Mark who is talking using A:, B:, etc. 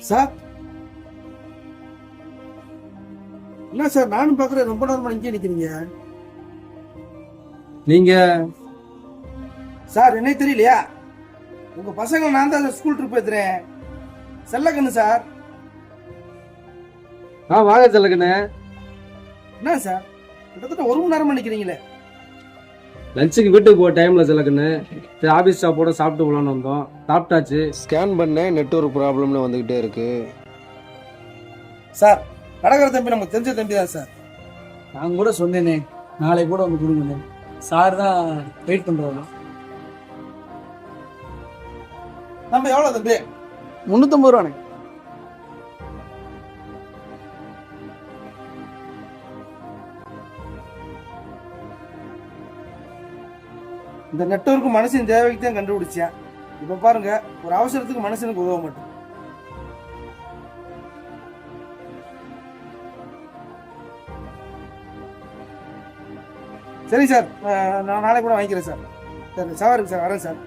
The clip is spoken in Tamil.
A: சார் என்ன சார், நானும் பாக்குறேன் ரொம்ப நேரமா இங்கே நிக்கிறீங்க.
B: நீங்க
A: சார் என்ன தெரியலையா, உங்க பசங்க நான் தான் ஸ்கூல் ட்ரிப் ஏத்துறேன். செல்லக்கண்ணு சார்.
B: வாங்க செல்லக்கண்ணு.
A: என்ன சார் கிட்டத்தட்ட ஒரு மணி நேரமா நிக்கிறீங்களே?
B: லஞ்சுக்கு வீட்டுக்கு போக டைம்ல செல்லக்கண்ணு, சரி ஆபீஸ் ஸ்டாப்போட சாப்பிட்டு போலான்னு வந்தோம். சாப்பிட்டாச்சு.
C: ஸ்கேன் பண்ணேன், நெட்வொர்க் ப்ராப்ளம்னு வந்துகிட்டே இருக்கு.
A: சார் கடற்கரை தம்பி நமக்கு தெரிஞ்ச தம்பி தான் சார்.
D: நான் கூட சொன்னேனே நாளை கூட வந்து கொடுங்க. சார் தான் வெயிட் பண்றாரு.
A: நம்ம எவ்வளவு தம்பி?
D: 350 ரூபாண்ணே.
A: இந்த நெட்வொர்க் மனுஷன் தேவைக்கு தான் கண்டுபிடிச்சேன். இப்ப பாருங்க, ஒரு அவசரத்துக்கு மனுஷனுக்கு உதவ மாட்டேன். சரி சார், நான் நாளைக்கு கூட வாங்கிக்கிறேன் சார். சரி சார், வரேன் சார்.